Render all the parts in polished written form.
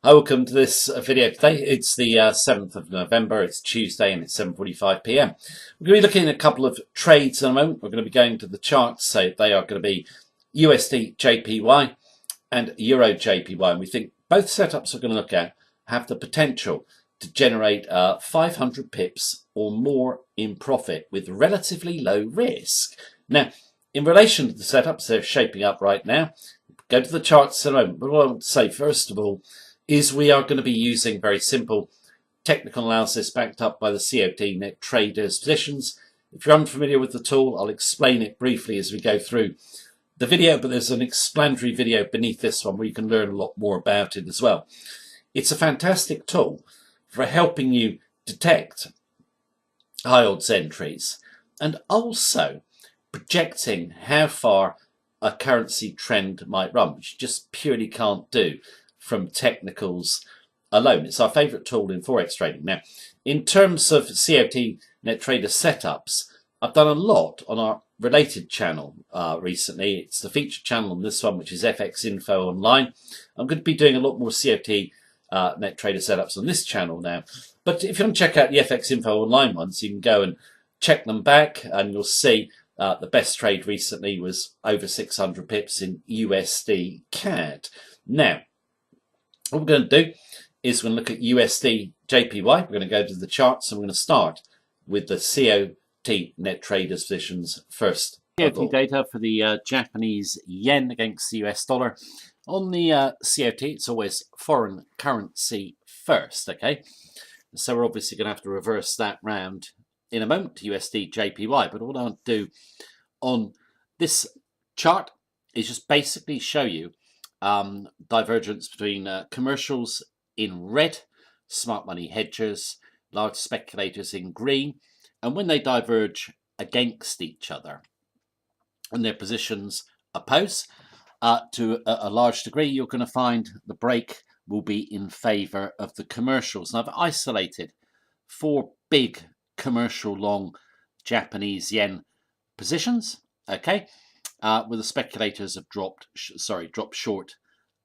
Hi, welcome to this video today. It's the 7th of November, it's Tuesday and it's 7:45 p.m. We're going to be looking at a couple of trades in a moment. We're going to be going to the charts, so they are going to be USD JPY and Euro JPY. And we think both setups we're going to look at have the potential to generate 500 pips or more in profit with relatively low risk. Now, in relation to the setups, they're shaping up right now. Go to the charts in a moment. But what I want to say, first of all, is we are going to be using very simple technical analysis backed up by the COT net traders positions. If you're unfamiliar with the tool, I'll explain it briefly as we go through the video, but there's an explanatory video beneath this one where you can learn a lot more about it as well. It's a fantastic tool for helping you detect high odds entries and also projecting how far a currency trend might run, which you just purely can't do from technicals alone. It's our favorite tool in Forex trading. Now, in terms of COT net trader setups, I've done a lot on our related channel recently. It's the featured channel on this one, which is FX Info Online. I'm going to be doing a lot more COT net trader setups on this channel now. But if you want to check out the FX Info Online ones, you can go and check them back and you'll see the best trade recently was over 600 pips in USD CAD. Now, what we're going to do is we're going to look at USD JPY. We're going to go to the charts and we're going to start with the COT net traders positions first. COT data for the Japanese yen against the US dollar. On the COT, it's always foreign currency first, okay? So we're obviously going to have to reverse that round in a moment to USD JPY. But what I'll do on this chart is just basically show you divergence between commercials in red, smart money hedgers, large speculators in green, and when they diverge against each other and their positions oppose to a large degree, you're going to find the break will be in favor of the commercials. And I've isolated four big commercial long Japanese yen positions, okay, where the speculators have dropped short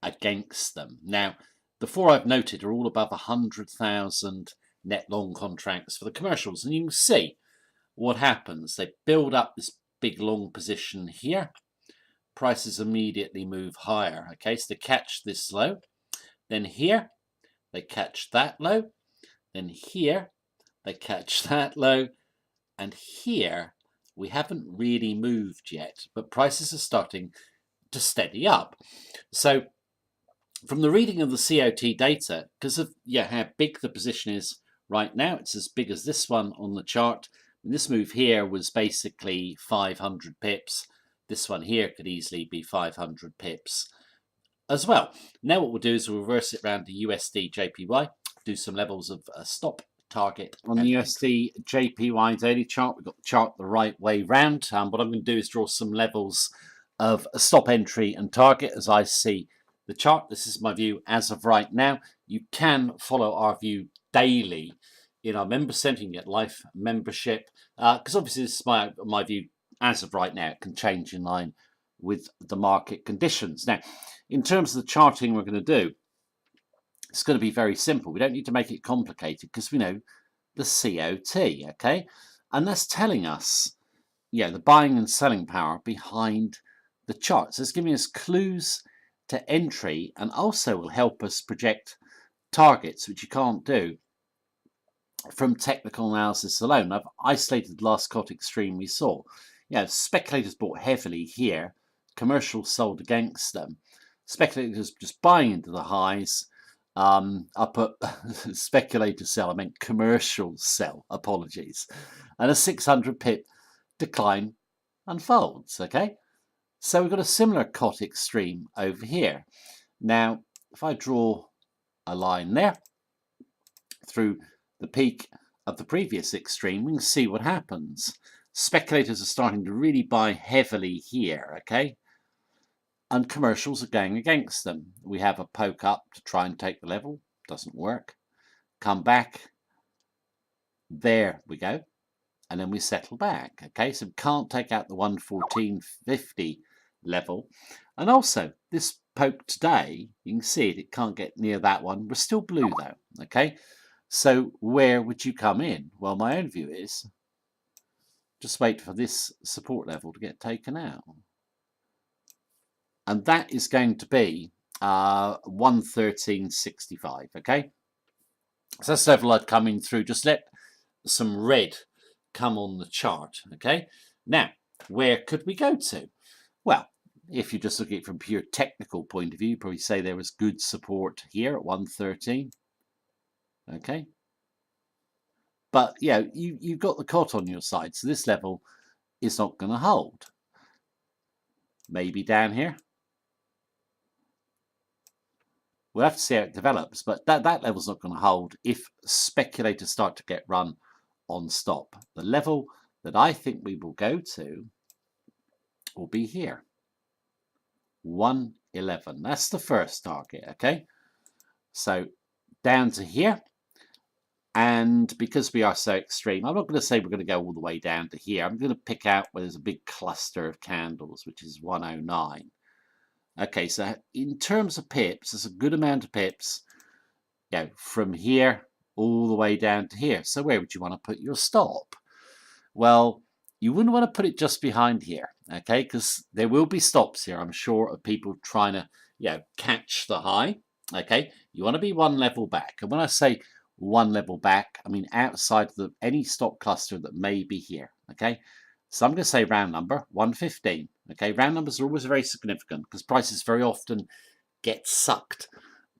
against them. Now, the four I've noted are all above 100,000 net long contracts for the commercials, and you can see what happens. They build up this big long position here. Prices immediately move higher. Okay, so they catch this low, then here they catch that low, then here they catch that low, and here we haven't really moved yet, but prices are starting to steady up. So from the reading of the COT data, because of how big the position is right now, it's as big as this one on the chart. And this move here was basically 500 pips. This one here could easily be 500 pips as well. Now what we'll do is we'll reverse it around to USD JPY, do some levels of stop, target. On the USD JPY daily chart, we've got the chart the right way round. What I'm going to do is draw some levels of a stop, entry and target as I see the chart. This is my view as of right now. You can follow our view daily in our member center. You can get life membership because obviously this is my view as of right now. It can change in line with the market conditions. Now, in terms of the charting we're going to do, it's going to be very simple. We don't need to make it complicated because we know the COT, okay? And that's telling us, the buying and selling power behind the charts. It's giving us clues to entry and also will help us project targets, which you can't do from technical analysis alone. I've isolated the last COT extreme we saw. Speculators bought heavily here, commercials sold against them. Speculators just buying into the highs. I put speculator sell, I meant commercial sell, apologies. And a 600 pip decline unfolds, okay? So we've got a similar COT extreme over here. Now, if I draw a line there through the peak of the previous extreme, we can see what happens. Speculators are starting to really buy heavily here, okay? And commercials are going against them. We have a poke up to try and take the level. Doesn't work. Come back. There we go. And then we settle back. Okay, so we can't take out the 114.50 level. And also, this poke today, you can see it can't get near that one. We're still blue though, okay? So where would you come in? Well, my own view is just wait for this support level to get taken out. And that is going to be 113.65, okay? So that's the level I'd come in through. Just let some red come on the chart, okay? Now, where could we go to? Well, if you just look at it from a pure technical point of view, probably say there was good support here at 113, okay? But, you know, you've got the COT on your side, so this level is not going to hold. Maybe down here. We'll have to see how it develops, but that level's not going to hold if speculators start to get run on stop. The level that I think we will go to will be here. 111. That's the first target, okay? So down to here. And because we are so extreme, I'm not going to say we're going to go all the way down to here. I'm going to pick out where there's a big cluster of candles, which is 109. Okay, so in terms of pips, there's a good amount of pips, you know, from here all the way down to here. So where would you want to put your stop? Well, you wouldn't want to put it just behind here, okay, because there will be stops here, I'm sure, of people trying to, you know, catch the high, okay? You want to be one level back. And when I say one level back, I mean outside of any stop cluster that may be here, okay? So I'm going to say round number 115. Okay, round numbers are always very significant because prices very often get sucked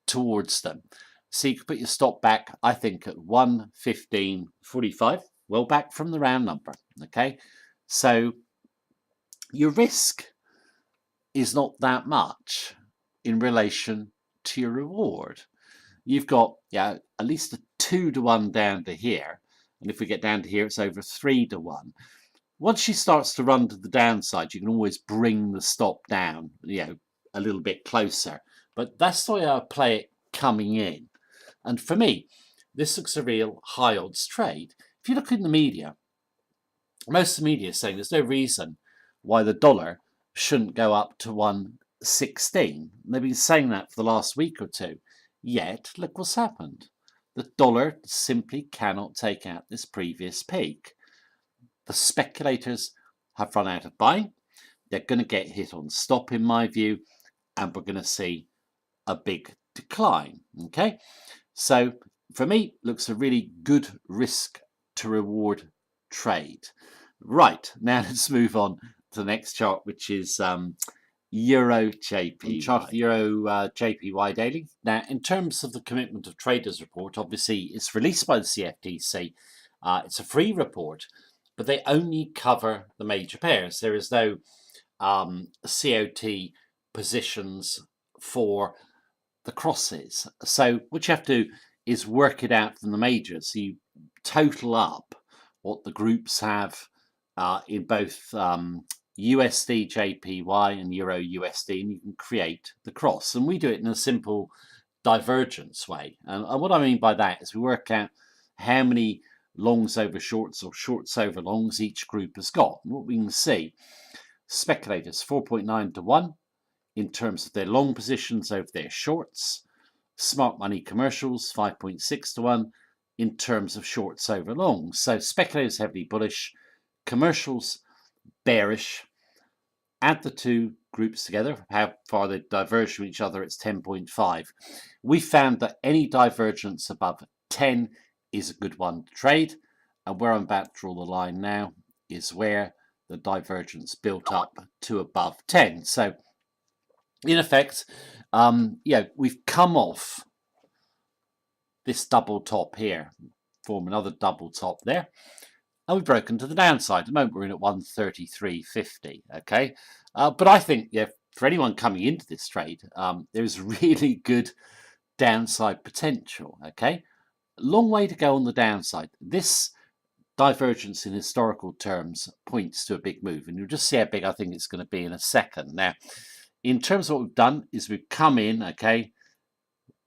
towards them. So you can put your stop back, I think, at 115.45, well back from the round number. Okay, so your risk is not that much in relation to your reward. You've got, yeah, at least a 2-to-1 down to here, and if we get down to here, it's over 3-to-1. Once she starts to run to the downside, you can always bring the stop down, you know, a little bit closer. But that's the way I play it coming in. And for me, this looks a real high odds trade. If you look in the media, most of the media is saying there's no reason why the dollar shouldn't go up to 116. They've been saying that for the last week or two. Yet, look what's happened. The dollar simply cannot take out this previous peak. The speculators have run out of buying. They're going to get hit on stop, in my view, and we're going to see a big decline. Okay, so for me, looks a really good risk to reward trade. Right, now let's move on to the next chart, which is Euro JPY. Chart of the Euro JPY daily. Now, in terms of the commitment of traders report, obviously it's released by the CFTC. It's a free report, but they only cover the major pairs. There is no COT positions for the crosses. So what you have to do is work it out from the majors. So you total up what the groups have in both USD JPY and Euro USD, and you can create the cross. And we do it in a simple divergence way. And what I mean by that is we work out how many longs over shorts or shorts over longs each group has got. And what we can see, speculators 4.9 to 1 in terms of their long positions over their shorts. Smart money commercials 5.6 to 1 in terms of shorts over longs. So speculators heavily bullish, commercials bearish. Add the two groups together, how far they diverge from each other, it's 10.5. We found that any divergence above 10 is a good one to trade, and where I'm about to draw the line now is where the divergence built up to above 10. So in effect, we've come off this double top here, form another double top there, and we've broken to the downside. At the moment we're in at 133.50, okay? But I think, yeah, for anyone coming into this trade, there's really good downside potential, okay? Long way to go on the downside. This divergence in historical terms points to a big move, and you'll just see how big I think it's going to be in a second. Now, in terms of what we've done is we've come in, okay,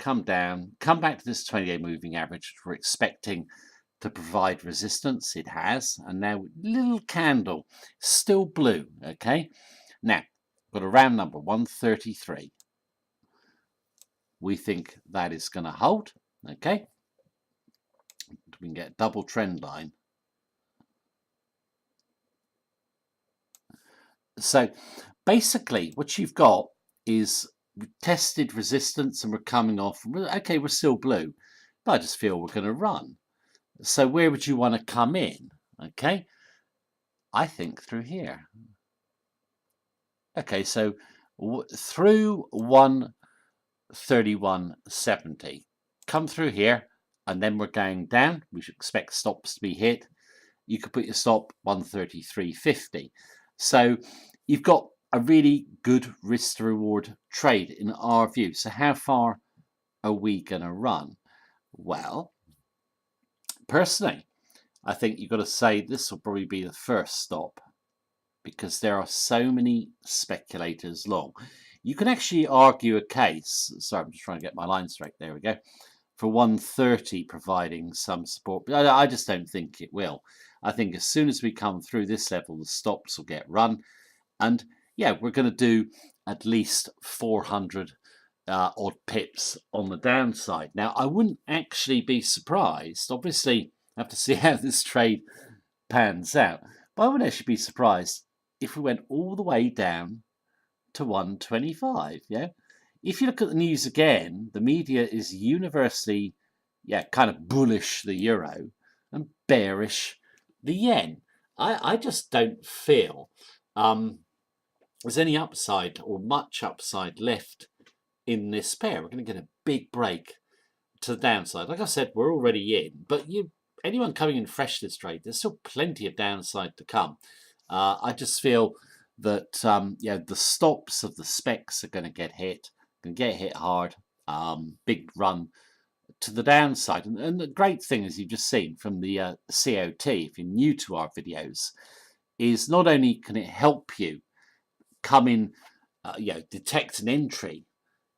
come down, come back to this 20-day moving average, which we're expecting to provide resistance. It has, and now little candle, still blue, okay. Now, got a round number, 133. We think that is going to hold. Okay. We can get a double trend line. So basically what you've got is tested resistance and we're coming off. Okay, we're still blue, but I just feel we're going to run. So where would you want to come in? Okay, I think through here. Okay, so through 131.70. Come through here, and then we're going down. We should expect stops to be hit. You could put your stop 133.50. So you've got a really good risk to reward trade in our view. So how far are we going to run? Well, personally, I think you've got to say this will probably be the first stop because there are so many speculators long. You can actually argue a case. Sorry, I'm just trying to get my line straight. There we go. For 130 providing some support. But I just don't think it will. I think as soon as we come through this level, the stops will get run. And yeah, we're going to do at least 400 odd pips on the downside. Now, I wouldn't actually be surprised. Obviously, I have to see how this trade pans out. But I wouldn't actually be surprised if we went all the way down to 125. Yeah. If you look at the news again, the media is universally, kind of bullish the euro and bearish the yen. I just don't feel there's any upside or much upside left in this pair. We're going to get a big break to the downside. Like I said, we're already in, but anyone coming in fresh this trade, there's still plenty of downside to come. I just feel that the stops of the specs are going to get hit. Can get hit hard, big run to the downside. And the great thing, as you've just seen from the COT, if you're new to our videos, is not only can it help you come in, detect an entry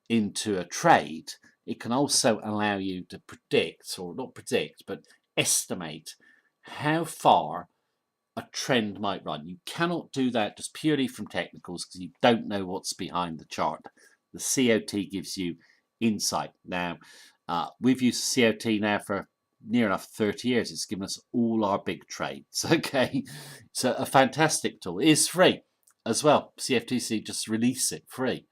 into a trade, it can also allow you to predict, or not predict, but estimate how far a trend might run. You cannot do that just purely from technicals because you don't know what's behind the chart. The COT gives you insight. Now, we've used COT now for near enough 30 years. It's given us all our big trades. Okay, so a fantastic tool. It is free as well. CFTC just release it free.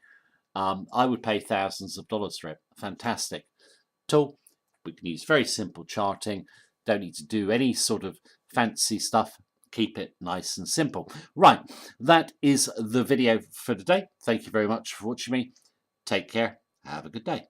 I would pay thousands of dollars for it. Fantastic tool. We can use very simple charting. Don't need to do any sort of fancy stuff. Keep it nice and simple. Right, that is the video for today. Thank you very much for watching me. Take care. Have a good day.